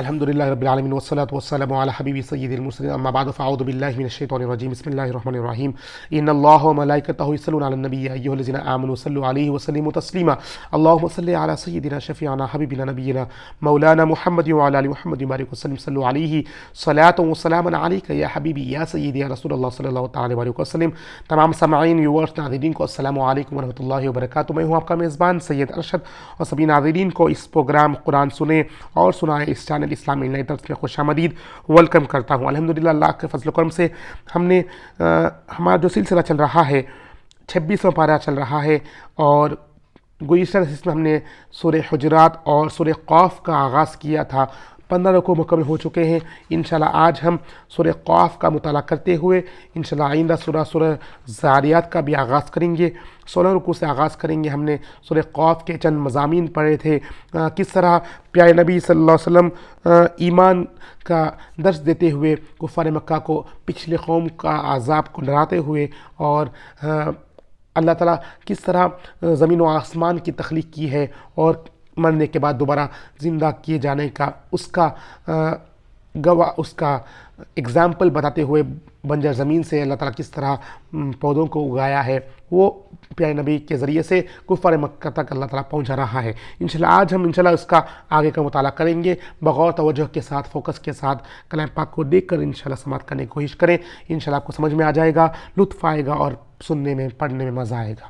الحمد للہ رب العالمین والصلاة والسلام علی حبیبی سید المرسلین اما بعد فاعوذ باللہ من الشیطان الرجیم بسم اللہ الرحمن الرحیم ان اللہ وملائکتہ یصلون علی النبی یا ایھا الذین آمنوا صلوا علیہ وسلموا تسلیما اللہم صل علی سیدنا شفیعنا حبیبنا نبینا مولانا محمد وعلی آل محمد وبارک وسلم صلوا علیہ صلاۃ وسلاما علیک یا حبیبی یا سیدی یا رسول اللہ صلی اللہ تعالی علیہ وسلم۔ تمام سامعین ویورز ناظرین کو السلام علیکم ورحمۃ اللہ وبرکاتہ۔ میں ہوں آپ کا میزبان سید ارشد اور سبھی ناظرین کو اس پروگرام قرآن سنیں اور سنائیں اس چینل اسلامی انلائٹنرز میں خوش آمدید ویلکم کرتا ہوں۔ الحمدللہ اللہ کے فضل و کرم سے ہم نے ہمارا جو سلسلہ چل رہا ہے 26واں پارہ چل رہا ہے، اور گزشتہ اس میں ہم نے سورہ حجرات اور سورہ قاف کا آغاز کیا تھا۔ 15 رکوع مکمل ہو چکے ہیں۔ انشاءاللہ آج ہم سورہ قاف کا مطالعہ کرتے ہوئے انشاءاللہ آئندہ سورہ زاریات کا بھی آغاز کریں گے۔ 16 رکوع سے آغاز کریں گے۔ ہم نے سورہ قاف کے چند مضامین پڑھے تھے، کس طرح پیارے نبی صلی اللہ علیہ وسلم ایمان کا درس دیتے ہوئے کفار مکہ کو پچھلے قوم کا عذاب کو ڈراتے ہوئے، اور اللہ تعالیٰ کس طرح زمین و آسمان کی تخلیق کی ہے اور مرنے کے بعد دوبارہ زندہ کیے جانے کا اس کا گواہ، اس کا اگزامپل بتاتے ہوئے بنجر زمین سے اللہ تعالیٰ کس طرح پودوں کو اگایا ہے، وہ پیارے نبی کے ذریعے سے کفار مکہ تک اللہ تعالیٰ پہنچا رہا ہے۔ انشاءاللہ آج ہم انشاءاللہ اس کا آگے کا مطالعہ کریں گے، بغور توجہ کے ساتھ، فوکس کے ساتھ کلام پاک کو دیکھ کر انشاءاللہ سماعت کرنے کی کوشش کریں۔ انشاءاللہ آپ کو سمجھ میں آ جائے گا، لطف آئے گا اور سننے میں پڑھنے میں مزہ آئے گا۔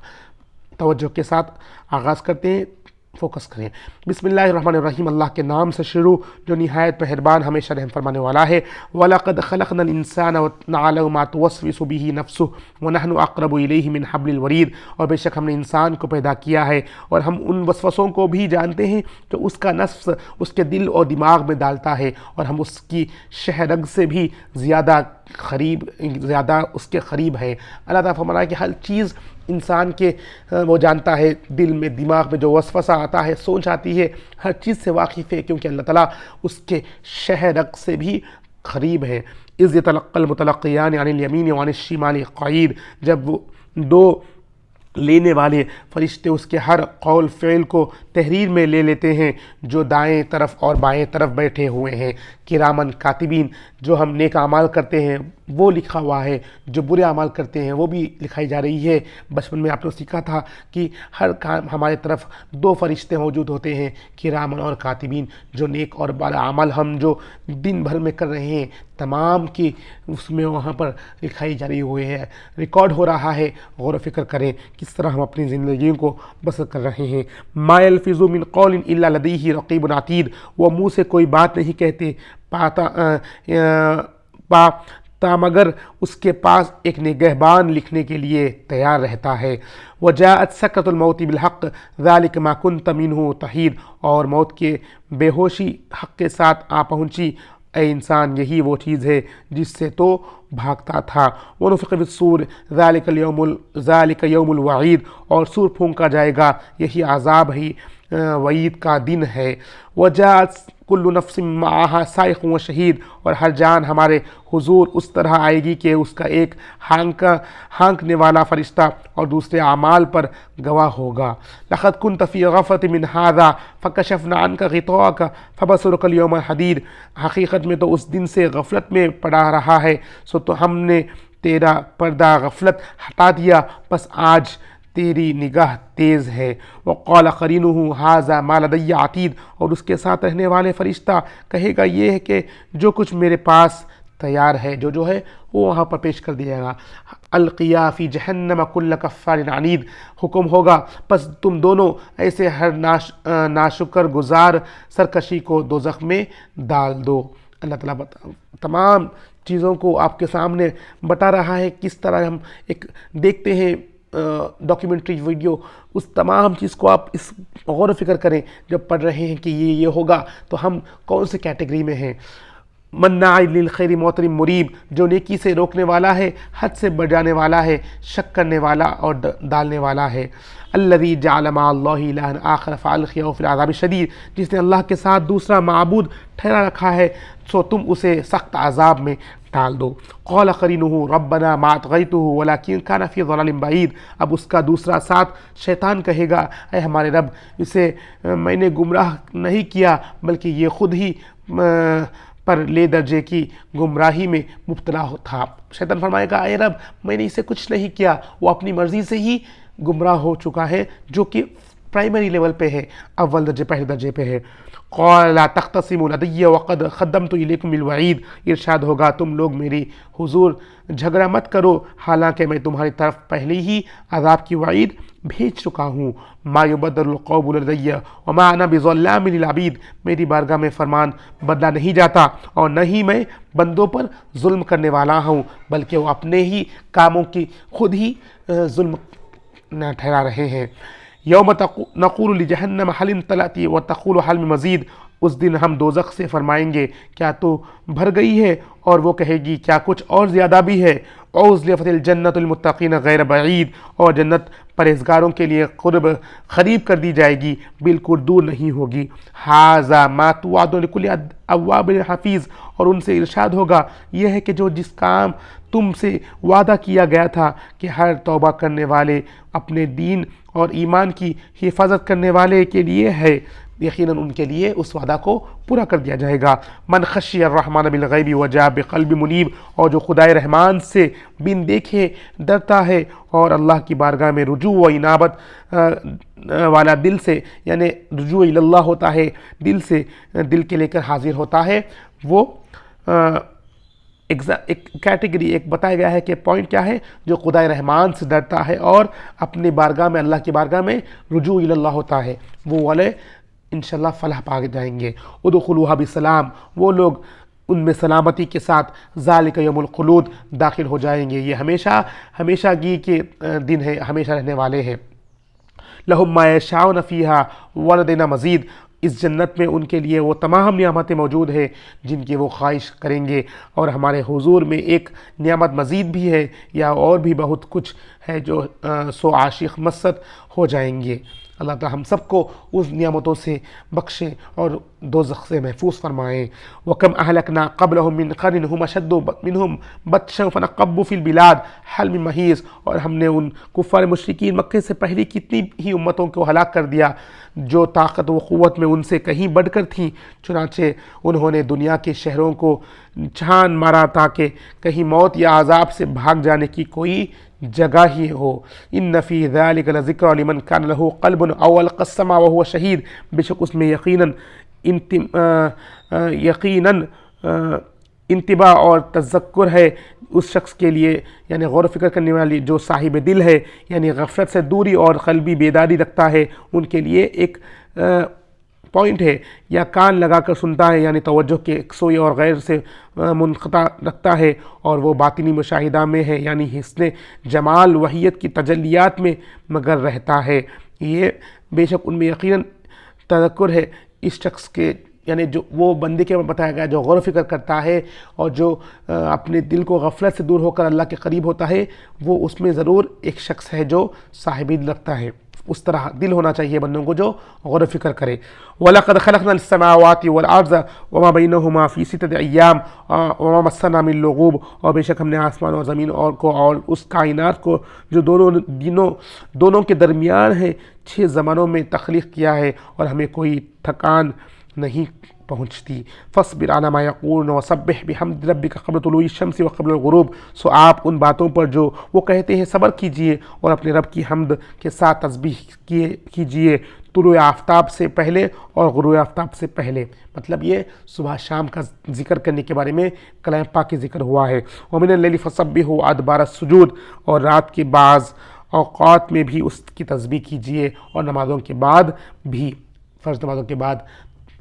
توجہ کے ساتھ آغاز کرتے ہیں، فوکس کریں۔ بسم اللہ الرحمن الرحیم، اللہ کے نام سے شروع جو نہایت مہربان ہمیشہ رحم فرمانے والا ہے۔ وَلَقَدْ خَلَقْنَا الْإِنسَانَ وَنَعْلَمُ مَا تُوَسْوِسُ بِهِ نَفْسُهُ وَنَحْنُ أَقْرَبُ إِلَيْهِ مِنْ حَبْلِ الْوَرِيدِ، اور بے شک ہم نے انسان کو پیدا کیا ہے اور ہم ان وسوسوں کو بھی جانتے ہیں جو اس کا نفس اس کے دل اور دماغ میں ڈالتا ہے، اور ہم اس کی شہ رگ سے بھی زیادہ اس کے قریب ہیں۔ اللہ تعالیٰ فرمایا کہ ہر چیز انسان کے وہ جانتا ہے، دل میں دماغ میں جو وسوسہ آتا ہے، سوچ آتی ہے، ہر چیز سے واقف ہے، کیونکہ اللہ تعالیٰ اس کے شہ رگ سے بھی قریب ہے۔ اذ یتلقی المتلقیان عن الیمین وعن الشمال قعید، جب وہ دو لینے والے فرشتے اس کے ہر قول فعل کو تحریر میں لے لیتے ہیں، جو دائیں طرف اور بائیں طرف بیٹھے ہوئے ہیں، کرامن کاتبین، جو ہم نیک اعمال کرتے ہیں وہ لکھا ہوا ہے، جو برے اعمال کرتے ہیں وہ بھی لکھائی جا رہی ہے۔ بچپن میں آپ نے سیکھا تھا کہ ہر کام ہمارے طرف 2 فرشتے موجود ہوتے ہیں، کرامن اور کاتبین، جو نیک اور برا عمل ہم جو دن بھر میں کر رہے ہیں تمام کی اس میں وہاں پر لکھائی جا رہی ہوئی ہے، ریکارڈ ہو رہا ہے۔ غور و فکر کریں کس طرح ہم اپنی زندگیوں کو بسر کر رہے ہیں۔ ما یلفظ من قول الا لدیہ رقیب عتید، وہ منہ سے کوئی بات نہیں کہتے مگر اس کے پاس ایک نگہبان لکھنے کے لیے تیار رہتا ہے۔ وجاءت سکرۃ الموت بالحق ذلک ما کنت منہ تحید، اور موت کے بے ہوشی حق کے ساتھ آ پہنچی، اے انسان یہی وہ چیز ہے جس سے تو بھاگتا تھا۔ ونفخ فی الصور ذالک یوم الوعید، اور سور پھونکا جائے گا، یہی عذاب ہی وعید کا دن ہے۔ وجاءت کل نفس معہا سائق و شہید، اور ہر جان ہمارے حضور اس طرح آئے گی کہ اس کا ایک ہانکنے والا فرشتہ اور دوسرے اعمال پر گواہ ہوگا۔ لقد كنت في غفلة من هذا فكشفنا عنك غطاءك فبصرك اليوم حديد، حقیقت میں تو اس دن سے غفلت میں پڑا رہا ہے، سو تو ہم نے تیرا پردہ غفلت ہٹا دیا، بس آج تیری نگاہ تیز ہے۔ وقال قرینہ ھذا ما لدی عتید، اور اس کے ساتھ رہنے والے فرشتہ کہے گا یہ ہے کہ جو کچھ میرے پاس تیار ہے، جو ہے وہ وہاں پر پیش کر دیا گا۔ القیا فی جہنم کل کفار عنید، حکم ہوگا پس تم دونوں ایسے ہر ناشکر گزار سرکشی کو دوزخ میں ڈال دو۔ اللہ تعالیٰ تمام چیزوں کو آپ کے سامنے بتا رہا ہے، کس طرح ہم ایک دیکھتے ہیں ڈاکیومنٹری ویڈیو، اس تمام چیز کو آپ اس غور و فکر کریں جب پڑھ رہے ہیں کہ یہ ہوگا تو ہم کون سے کیٹیگری میں ہیں۔ مناع للخیر معتد مریب، جو نیکی سے روکنے والا ہے، حد سے بڑھ جانے والا ہے، شک کرنے والا اور ڈالنے والا ہے۔ الذی جعل مع اللہ الہا آخر فالقیہ فی العذاب الشدید، جس نے اللہ کے ساتھ دوسرا معبود ٹھہرا رکھا ہے سو تم اسے سخت عذاب میں ڈال دو۔ قال قرینہ ربنا ما اطغیتہ ولکن کان فی ضلال بعید، اب اس کا دوسرا ساتھ شیطان کہے گا اے ہمارے رب، اسے میں نے گمراہ نہیں کیا بلکہ یہ خود ہی پر لے درجے کی گمراہی میں مبتلا تھا۔ شیطان فرمائے گا اے رب میں نے اسے کچھ نہیں کیا، وہ اپنی مرضی سے ہی گمراہ ہو چکا ہے، جو کہ پرائمری لیول پہ ہے، اول درجے پہلے درجے پہ ہے۔ قال لا تختصموا لدی وقد قدمت الیکم بالوعید، ارشاد ہوگا تم لوگ میری حضور جھگڑا مت کرو، حالانکہ میں تمہاری طرف پہلے ہی عذاب کی وعید بھیج چکا ہوں۔ ما یبدل القول لدی وما انا بظلام للعبید، میری بارگاہ میں فرمان بدلا نہیں جاتا اور نہ ہی میں بندوں پر ظلم کرنے والا ہوں، بلکہ وہ اپنے ہی کاموں کی خود ہی ظلم نہ ٹھہرا رہے ہیں۔ یوم نقول لجہنم حل امتلأت وتقول حل من مزید، اس دن ہم دوزخ سے فرمائیں گے کیا تو بھر گئی ہے، اور وہ کہے گی کیا کچھ اور زیادہ بھی ہے۔ وازلفت الجنت المتقین غیر بعید، اور جنت پرہیزگاروں کے لیے قریب کر دی جائے گی، بالکل دور نہیں ہوگی۔ ھذا ما توعدون لکل اواب حفیظ، اور ان سے ارشاد ہوگا یہ ہے کہ جو جس کام تم سے وعدہ کیا گیا تھا کہ ہر توبہ کرنے والے اپنے دین اور ایمان کی حفاظت کرنے والے کے لیے ہے، یقیناً ان کے لیے اس وعدہ کو پورا کر دیا جائے گا۔ من خشی الرحمن بالغیب وجاء بقلب منیب، اور جو خدائے رحمان سے بن دیکھے ڈرتا ہے اور اللہ کی بارگاہ میں رجوع و انابت والا دل سے، یعنی رجوع اللہ ہوتا ہے دل سے، دل کے لے کر حاضر ہوتا ہے، وہ ایک کیٹیگری ایک بتایا گیا ہے کہ پوائنٹ کیا ہے، جو خدائے رحمان سے ڈرتا ہے اور اپنے بارگاہ میں اللہ کی بارگاہ میں رجوع اللہ ہوتا ہے، وہ والے انشاءاللہ فلاح پا جائیں گے۔ ادخلوها بسلام، وہ لوگ ان میں سلامتی کے ساتھ ذالک یوم الخلود داخل ہو جائیں گے، یہ ہمیشہ گی کے دن ہے، ہمیشہ رہنے والے ہیں۔ لہم ما یشاؤون فیہا ولدینا مزید، اس جنت میں ان کے لیے وہ تمام نعمتیں موجود ہیں جن کی وہ خواہش کریں گے، اور ہمارے حضور میں ایک نعمت مزید بھی ہے، یا اور بھی بہت کچھ ہے جو سو عاشق مسد ہو جائیں گے۔ اللہ تعالی ہم سب کو اس نعمتوں سے بخشیں اور دوزخ سے محفوظ فرمائیں۔ وَكَمْ أَهْلَكْنَا قَبْلَهُمْ مِنْ قَرْنٍ هُمْ أَشَدُّ مِنْهُمْ بَطْشًا فَنَقَّبُّوا فِي الْبِلَادِ هَلْ مِن مَحِيصٍ، اور ہم نے ان کفار مشرکین مکے سے پہلی کتنی ہی امتوں کو ہلاک کر دیا جو طاقت و قوت میں ان سے کہیں بڑھ کر تھیں، چنانچہ انہوں نے دنیا کے شہروں کو چھان مارا تاکہ کہیں موت یا عذاب سے بھاگ جانے کی کوئی جگہ ہی ہو۔ ان فی ذلک لذکر لمن کان لہ قلب او القى السمع وهو شہید، بے شک اس میں یقیناً انتباہ اور تذکر ہے اس شخص کے لیے، یعنی غور و فکر کرنے والی جو صاحب دل ہے، یعنی غفلت سے دوری اور قلبی بیداری رکھتا ہے، ان کے لیے ایک پوائنٹ ہے، یا کان لگا کر سنتا ہے، یعنی توجہ کے یکسوئی اور غیر سے منقطع رکھتا ہے، اور وہ باطنی مشاہدہ میں ہے، یعنی حسن جمال وحیت کی تجلیات میں مگر رہتا ہے۔ یہ بے شک ان میں یقیناً تذکر ہے اس شخص کے، یعنی جو وہ بندے کے بتایا گیا جو غور و فکر کرتا ہے اور جو اپنے دل کو غفلت سے دور ہو کر اللہ کے قریب ہوتا ہے، وہ اس میں ضرور ایک شخص ہے جو صاحب دل رکھتا ہے۔ اس طرح دل ہونا چاہیے بندوں کو جو غور و فکر کرے۔ وَلَقَدْ خَلَقْنَا السَّمَاوَاتِ وَالْأَرْضَ وَمَا بَيْنَهُمَا فِي سِتَّةِ أَيَّامٍ وَمَا مَسَّنَا مِن لُغُوبٍ، اور بے شک ہم نے آسمان اور زمین اور اس کائنات کو جو دونوں کے درمیان ہے 6 زمانوں میں تخلیق کیا ہے، اور ہمیں کوئی تھکان نہیں پہنچتی۔ فاصبر علی ما یقولون وسبح بحمد ربک قبل طلوع الشمس وقبل الغروب، سو آپ ان باتوں پر جو وہ کہتے ہیں صبر کیجئے، اور اپنے رب کی حمد کے ساتھ تسبیح کیجئے طلوع آفتاب سے پہلے اور غروب آفتاب سے پہلے۔ مطلب یہ صبح شام کا ذکر کرنے کے بارے میں کلام پاک کے ذکر ہوا ہے۔ ومن اللیل فسبحوا ادبار السجود، اور رات کے بعض اوقات میں بھی اس کی تسبیح کیجئے، اور نمازوں کے بعد بھی، فرض نمازوں کے بعد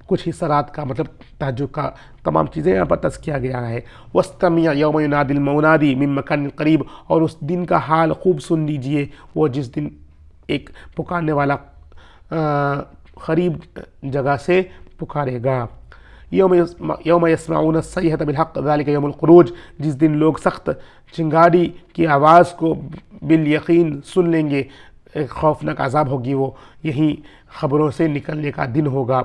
کچھ حصہ رات کا، مطلب تہجد کا، تمام چیزیں یہاں پر تذکیہ گیا ہے۔ وَاسْتَمِعْ يَوْمَ يُنَادِ الْمُنَادِ مِن مَّكَانٍ قَرِيبٍ، اور اس دن کا حال خوب سن لیجئے، وہ جس دن ایک پکارنے والا قریب جگہ سے پکارے گا۔ یوم یسمعون الصیحۃ بالحق ذلک یوم الخروج، جس دن لوگ سخت چنگاڑی کی آواز کو بالیقین سن لیں گے، ایک خوفناک عذاب ہوگی، وہ یہی خبروں سے نکلنے کا دن ہوگا،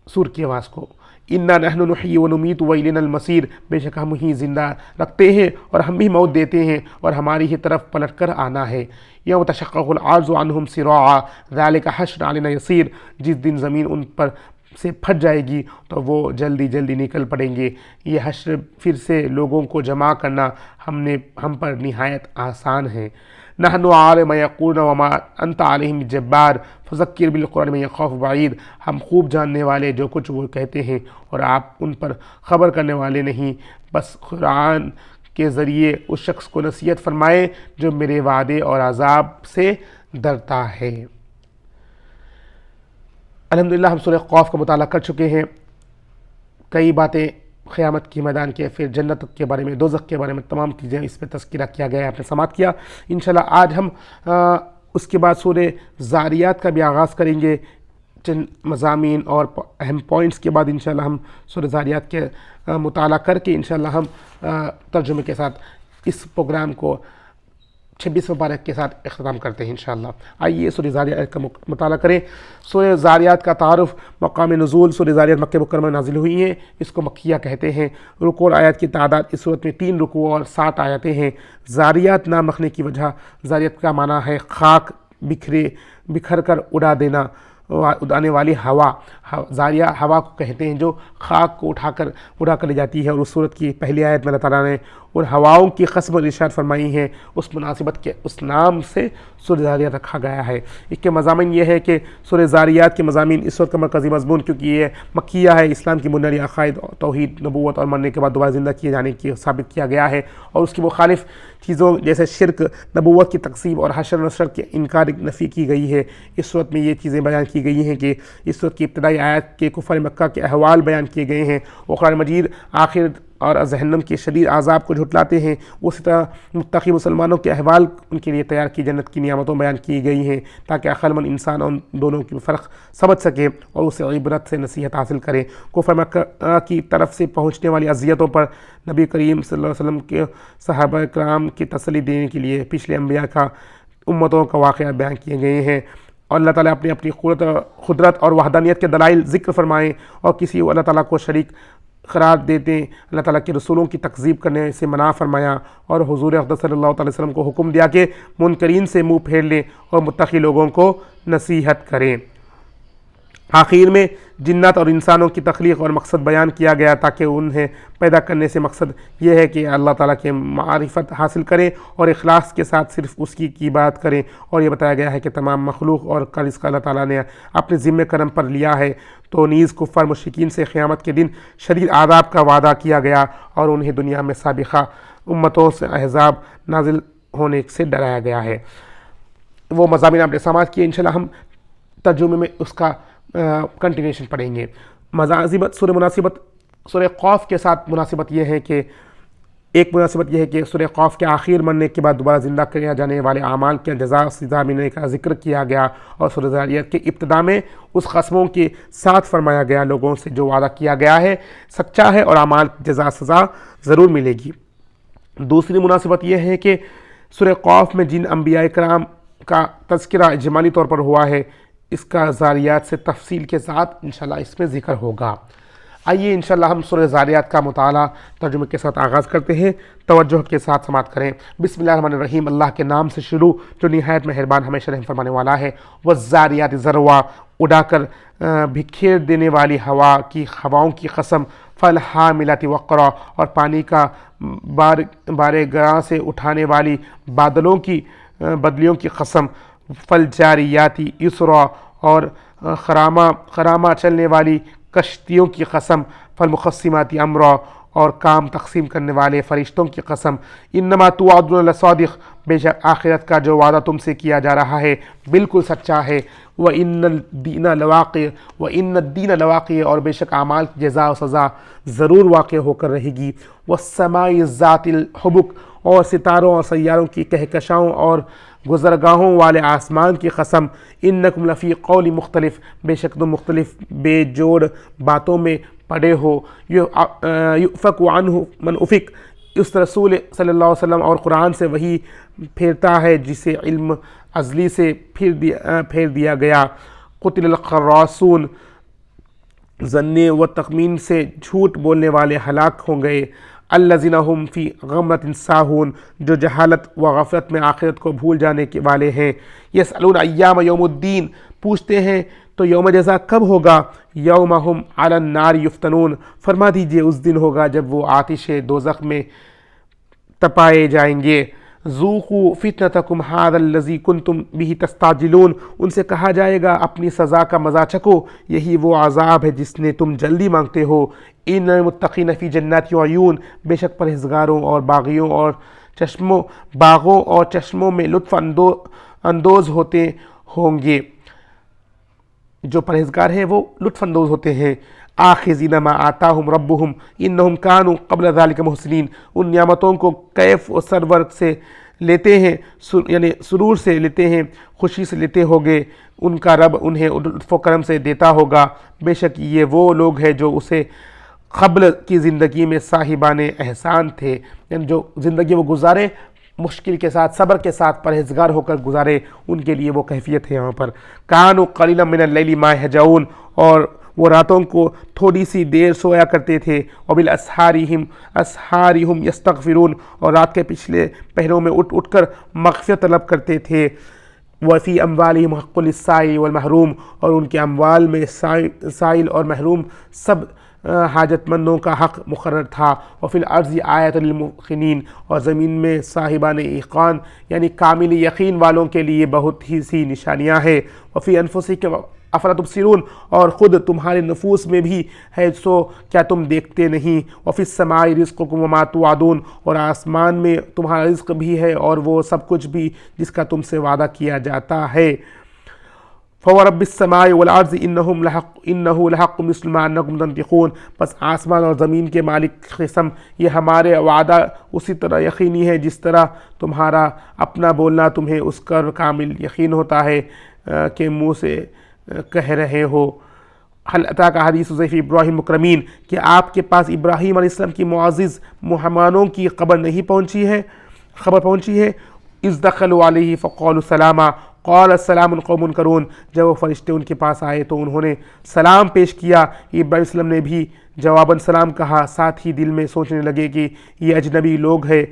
سور کی آواز کو۔ انا نحن نحیی ونمیت والینا المصیر، بے شک ہم ہی زندہ رکھتے ہیں اور ہم ہی موت دیتے ہیں، اور ہماری ہی طرف پلٹ کر آنا ہے۔ یوم تشقق الارض عنہم سراعا ذلک حشر علینا یسیر، جس دن زمین ان پر سے پھٹ جائے گی تو وہ جلدی جلدی نکل پڑیں گے۔ یہ حشر پھر سے لوگوں کو جمع کرنا ہم پر نہایت آسان ہے۔ نحن عالم یقولون وما انت علیہم جبار فذکر بالقرآن من یخاف وعید، ہم خوب جاننے والے جو کچھ وہ کہتے ہیں اور آپ ان پر خبر کرنے والے نہیں، بس قرآن کے ذریعے اس شخص کو نصیحت فرمائے جو میرے وعدے اور عذاب سے ڈرتا ہے۔ الحمدللہ ہم سورہ قاف کا مطالعہ کر چکے ہیں۔ کئی باتیں قیامت کے میدان کے، پھر جنت کے بارے میں، دوزخ کے بارے میں، تمام چیزیں اس میں تذکرہ کیا گیا ہے، آپ نے سماعت کیا۔ انشاءاللہ آج ہم اس کے بعد سورہ زاریات کا بھی آغاز کریں گے، چند مضامین اور اہم پوائنٹس کے بعد انشاءاللہ ہم سورہ زاریات کے مطالعہ کر کے انشاءاللہ ہم ترجمے کے ساتھ اس پروگرام کو 26 مبارک کے ساتھ اختتام کرتے ہیں انشاءاللہ۔ آئیے سورہ زاریات کا مطالعہ کریں۔ سورہ زاریات کا تعارف، مقام نزول، سورہ زاریات مکہ مکرمہ میں نازل ہوئی ہیں، اس کو مکیہ کہتے ہیں۔ رکوع اور آیات کی تعداد اس صورت میں 3 رکوع اور 7 آیتیں ہیں۔ زاریات نام رکھنے کی وجہ، زاریات کا معنی ہے خاک بکھر کر اڑانے والی ہوا۔ زاریہ ہوا کو کہتے ہیں جو خاک کو اڑا کر لے جاتی ہے، اور اس صورت کی پہلی آیت میں اللہ تعالیٰ نے ان ہواؤں کی قسم ارشاد فرمائی ہے، اس مناسبت کے اس نام سے سورہ زاریات رکھا گیا ہے۔ اس کے مضامین یہ ہے کہ سورہ زاریات کے مضامین اس وقت کا مرکزی مضمون، کیونکہ یہ مکیہ ہے، اسلام کی بنیادی عقائد، توحید، نبوت اور مرنے کے بعد دوبارہ زندہ کیے جانے کی ثابت کیا گیا ہے، اور اس کی مخالف چیزوں جیسے شرک، نبوت کی تکذیب اور حشر نشر کے انکار نفی کی گئی ہے۔ اس صورت میں یہ چیزیں بیان کی گئی ہیں کہ اس صورت کی ابتدائی آیات کے کفار مکہ کے احوال بیان کیے گئے ہیں، وہ قرآن مجید آخرت اور جہنم کے شدید عذاب کو جھٹلاتے ہیں۔ اسی طرح متقی مسلمانوں کے احوال، ان کے لیے تیار کی جنت کی نعمتوں بیان کی گئی ہیں، تاکہ عقل مند انسان ان دونوں کی فرق سمجھ سکے اور اسے عبرت سے نصیحت حاصل کرے۔ کفار مکہ کی طرف سے پہنچنے والی اذیتوں پر نبی کریم صلی اللہ علیہ وسلم کے صحابہ کرام کی تسلی دینے کے لیے پچھلے انبیاء کا امتوں کا واقعہ بیان کیے گئے ہیں، اور اللہ تعالیٰ اپنی قدرت اور وحدانیت کے دلائل ذکر فرمائیں، اور کسی اللہ تعالیٰ کو شریک قرار دیتے اللہ تعالیٰ کے رسولوں کی تکذیب کرنے سے منع فرمایا، اور حضور اقدس صلی اللہ علیہ وسلم کو حکم دیا کہ منکرین سے منہ پھیر لیں اور متقی لوگوں کو نصیحت کریں۔ آخر میں جنات اور انسانوں کی تخلیق اور مقصد بیان کیا گیا، تاکہ انہیں پیدا کرنے سے مقصد یہ ہے کہ اللہ تعالیٰ کے معرفت حاصل کریں اور اخلاص کے ساتھ صرف اس کی بات کریں، اور یہ بتایا گیا ہے کہ تمام مخلوق اور رزق اللہ تعالیٰ نے اپنے ذمہ کرم پر لیا ہے، تو نیز کفار مشرکین سے قیامت کے دن شدید عذاب کا وعدہ کیا گیا، اور انہیں دنیا میں سابقہ امتوں سے عذاب نازل ہونے سے ڈرایا گیا ہے۔ وہ مضامین آپ نے سماعت کیے، انشاءاللہ ہم ترجمے میں اس کا کنٹینیوشن پڑھیں گے۔ سورہ قاف کے ساتھ مناسبت یہ ہے کہ ایک مناسبت یہ ہے کہ سورہ قاف کے آخر مرنے کے بعد دوبارہ زندہ کیا جانے والے اعمال کے جزا سزا ملنے کا ذکر کیا گیا، اور سورہ زاریات کے ابتدا میں اس قسموں کے ساتھ فرمایا گیا لوگوں سے جو وعدہ کیا گیا ہے سچا ہے، اور اعمال کی جزا سزا ضرور ملے گی۔ دوسری مناسبت یہ ہے کہ سورہ قاف میں جن انبیاء کرام کا تذکرہ اجمالی طور پر ہوا ہے، اس کا زاریات سے تفصیل کے ساتھ انشاءاللہ اس میں ذکر ہوگا۔ آئیے انشاءاللہ ہم سورہ زاریات کا مطالعہ ترجمے کے ساتھ آغاز کرتے ہیں، توجہ کے ساتھ سماعت کریں۔ بسم اللہ الرحمن الرحیم، اللہ کے نام سے شروع جو نہایت مہربان ہمیشہ رحم فرمانے والا ہے۔ والزاریات ذروا، اڑا کر بکھیر دینے والی ہواؤں کی قسم۔ فالحاملات وقرا، اور پانی کا بارے گراں سے اٹھانے والی بدلیوں کی قسم۔ فالجاریات یسرا، اور خرامہ چلنے والی کشتیوں کی قسم۔ فالمقسمات امرا، اور کام تقسیم کرنے والے فرشتوں کی قسم۔ انما توعدون لصادق، بے شک آخرت کا جو وعدہ تم سے کیا جا رہا ہے بالکل سچا ہے۔ وَإِنَّ الدِّينَ لَوَاقِعٌ، اور بے شک اعمال کی جزا و سزا ضرور واقع ہو کر رہے گی۔ وَالسَّمَاءِ ذَاتِ الْحُبُكِ، اور ستاروں اور سیاروں کی کہکشاؤں اور گزرگاہوں والے آسمان کی قسم۔ انکم لفی قول مختلف، بے شک تم مختلف بے جوڑ باتوں میں پڑے ہو۔ یؤفک عنہ من افک، اس رسول صلی اللہ علیہ وسلم اور قرآن سے وہی پھیرتا ہے جسے علم ازلی سے پھیر دیا گیا۔ قتل الخراصون، ظن و تخمین سے جھوٹ بولنے والے ہلاک ہوں گئے۔ الذین هم فی غمرۃ ساہون، جو جہالت و غفلت میں آخرت کو بھول جانے کے والے ہیں۔ یسألون ایام یوم الدین، پوچھتے ہیں تو یوم جزا کب ہوگا؟ یوم ہم علی النار یفتنون، فرما دیجئے اس دن ہوگا جب وہ آتش دوزخ میں تپائے جائیں گے۔ ذوقوا فتنتکم ھذا الذی کنتم بہ تستعجلون، ان سے کہا جائے گا اپنی سزا کا مزہ چکھو، یہی وہ عذاب ہے جس نے تم جلدی مانگتے ہو۔ ان المتقین فی جنات و عیون، بے شک پرہیزگاروں اور باغوں اور چشموں میں لطف اندوز ہوتے ہوں گے۔ جو پرہیزگار ہیں وہ لطف اندوز ہوتے ہیں۔ آخذین ما آتاہم ربہم انہم کانوا قبل ذلک محسنین، ان نعمتوں کو کیف و سرور سے لیتے ہیں، یعنی سرور سے لیتے ہیں، خوشی سے لیتے ہوگے، ان کا رب انہیں لطف و کرم سے دیتا ہوگا۔ بے شک یہ وہ لوگ ہیں جو اسے قبل کی زندگی میں صاحبان احسان تھے، یعنی جو زندگی وہ گزارے مشکل کے ساتھ، صبر کے ساتھ، پرہیزگار ہو کر گزارے، ان کے لیے وہ کیفیت ہے یہاں پر۔ کانوا قلیلا من اللیل ما یہجعون، اور وہ راتوں کو تھوڑی سی دیر سویا کرتے تھے۔ وبالاسحار ہم یستغفرون، اور رات کے پچھلے پہروں میں اٹھ کر مغفرت طلب کرتے تھے۔ وفی اموالہم حق للسائل والمحروم، اور ان کے اموال میں سائل اور محروم سب حاجت مندوں کا حق مقرر تھا۔ وفی الارض آیۃ للموقنین، اور زمین میں صاحبان ایقان یعنی کامل یقین والوں کے لیے بہت ہی سی نشانیاں ہیں۔ وفی انفسکم افلا تبصرون، اور خود تمہارے نفوس میں بھی ہے سو کیا تم دیکھتے نہیں۔ وفی السماء رزقکم وما توعدون، اور آسمان میں تمہارا رزق بھی ہے اور وہ سب کچھ بھی جس کا تم سے وعدہ کیا جاتا ہے۔ فورب السماء والارض انہ لحق مثل ما انکم تنطقون، پس آسمان اور زمین کے مالک قسم، یہ ہمارے وعدہ اسی طرح یقینی ہے جس طرح تمہارا اپنا بولنا تمہیں اس کا کامل یقین ہوتا ہے کہ منہ سے کہہ رہے ہو۔ حل اتاک حدیث ضیف ابراہیم مکرمین، کہ آپ کے پاس ابراہیم علیہ السلام کی معزز مہمانوں کی خبر پہنچی ہے۔ اذ دخلوا علیہ فقالوا سلاما قال السلام قوم منکرون، جب وہ فرشتے ان کے پاس آئے تو انہوں نے سلام پیش کیا، ابراہیم علیہ السلام نے بھی جواباً سلام کہا، ساتھ ہی دل میں سوچنے لگے کہ یہ اجنبی لوگ ہیں۔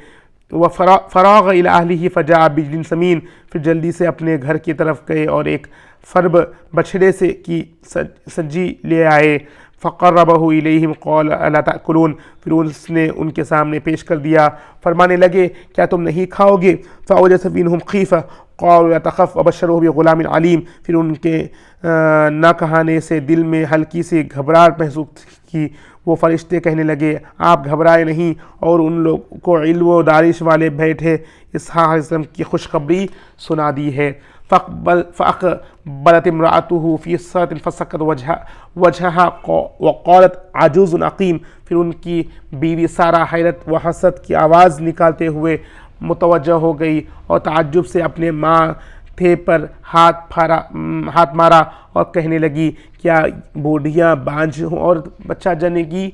وفراغ الی اہلہ فجاء بعجل سمین، پھر جلدی سے اپنے گھر کی طرف گئے اور ایک فرب بچھڑے سے کی سجی لے آئے۔ فقربہ الیہم قال الا تأکلون، پھر اس نے ان کے سامنے پیش کر دیا، فرمانے لگے کیا تم نہیں کھاؤ گے؟ فأوجس منہم خیفہ قالوا لا تخف وبشروہ بغلام علیم، پھر ان کے نہ کہانے سے دل میں ہلکی سی گھبراہٹ محسوس کی۔ وہ فرشتے کہنے لگے آپ گھبرائے نہیں، اور ان لوگوں کو علم و دانش والے بیٹھے اسحاق علیہ السلام کی خوشخبری سنا دی ہے۔ فأقبلت امرأته في صرة فسكت وجهها وقالت عجوز عقیم، پھر ان کی بیوی سارہ حیرت و حسرت کی آواز نکالتے ہوئے متوجہ ہو گئی اور تعجب سے اپنے ماتھے پر ہاتھ مارا اور کہنے لگی کیا بوڑھیاں بانجھ اور بچہ جنے گی؟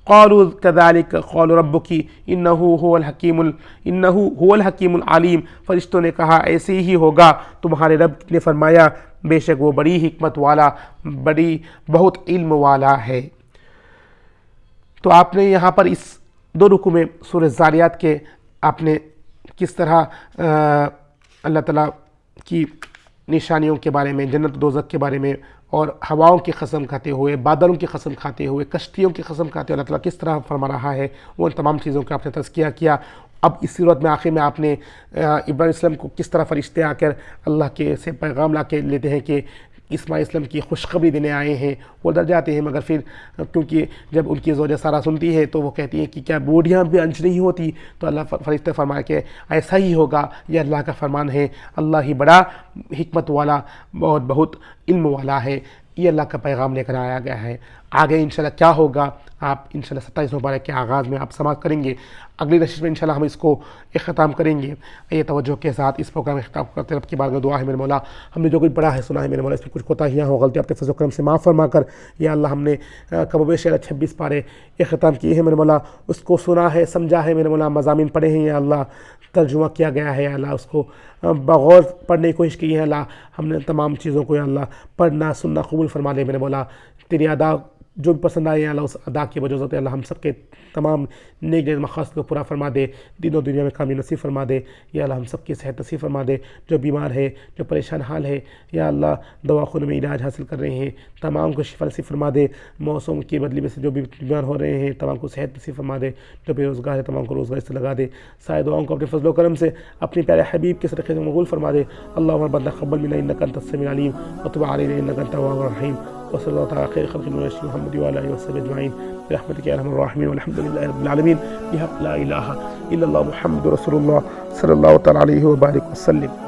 قالوا كذلك قال ربك انه هو الحکیم العلیم، فرشتوں نے کہا ایسے ہی ہوگا، تمہارے رب نے فرمایا بے شک وہ بڑی حکمت والا، بہت علم والا ہے۔ تو آپ نے یہاں پر اس دو رکوع میں سورہ الذاریات کے آپ نے کس طرح اللہ تعالیٰ کی نشانیوں کے بارے میں، جنت و دوزخ کے بارے میں، اور ہواؤں کی قسم کھاتے ہوئے، بادلوں کی قسم کھاتے ہوئے، کشتیوں کی قسم کھاتے ہوئے اللہ تعالیٰ کس طرح فرما رہا ہے، وہ تمام چیزوں کا آپ نے تذکیہ کیا۔ اب اس صورت میں آخر میں آپ نے ابراہیم علیہ السلام کو کس طرح فرشتے آ کر اللہ کے سے پیغام لا کے لیتے ہیں کہ اسماعیل علیہ السلام کی خوشخبری دینے آئے ہیں، وہ ڈر جاتے ہیں، مگر پھر کیونکہ جب ان کی زوجہ سارہ سنتی ہے تو وہ کہتی ہیں کہ کیا بوڑھیاں بھی انج نہیں ہوتی؟ تو اللہ فرشتے فرمایا کہ ایسا ہی ہوگا، یہ اللہ کا فرمان ہے، اللہ ہی بڑا حکمت والا اور بہت علم والا ہے، یہ اللہ کا پیغام لے کر آیا گیا ہے۔ آگے انشاءاللہ کیا ہوگا آپ انشاءاللہ 27 مبارک کے آغاز میں آپ سماعت کریں گے، اگلی نشست میں انشاءاللہ ہم اس کو اختتام کریں گے۔ یہ توجہ کے ساتھ اس پروگرام اختتام کرتے رب کی بارگاہ دعا ہے میرے مولا، ہم نے جو کچھ پڑھا ہے سنا ہے میرے مولا، اس میں کچھ کوتاہیاں ہو غلطیاں اپنے فضل و کرم سے معاف فرما کر، یا اللہ ہم نے کم و بیش 26 پارے اختتام کیے ہیں میرے مولا، اس کو سنا ہے، سمجھا ہے میرے مولا، مضامین پڑھے ہیں یا اللہ، ترجمہ کیا گیا ہے یا اللہ، اس کو بغور پڑھنے کی کوشش کی ہے اللہ، ہم نے تمام چیزوں کو یا اللہ پڑھنا سننا قبول فرما لے میرے مولا، تیری ادا جو بھی پسند آئے اللہ اس ادا کی وجہ سے اللہ ہم سب کے تمام نیک نیک مقاصد کو پورا فرما دے، دین و دنیا میں کامیابی نصیب فرما دے، یا اللہ ہم سب کی صحت نصیب فرما دے، جو بیمار ہے، جو پریشان حال ہے، یا اللہ دواخانوں میں علاج حاصل کر رہے ہیں تمام کو شفا نصیب فرما دے، موسم کی بدلی میں سے جو بھی بیمار ہو رہے ہیں تمام کو صحت نصیب فرما دے، جو بے روزگار ہے تمام کو روزگار سے لگا دے، سارے دعاؤں کو اپنے فضل و کرم سے اپنے پیارے حبیب کے صدقے سے مقبول فرما دے۔ اللہم ربنا تقبل منا انک انت السمیع العلیم وتب علینا انک انت التواب الرحیم، وصلی اللہ تعالی خیر خلق محمد وعلی آلہ وصحبہ اجمعین برحمتک یا ارحم الراحمین والحمد للہ رب العالمین بحق لا الہ الا اللہ محمد رسول اللہ صلی اللہ تعالی علیہ وبارک وسلم۔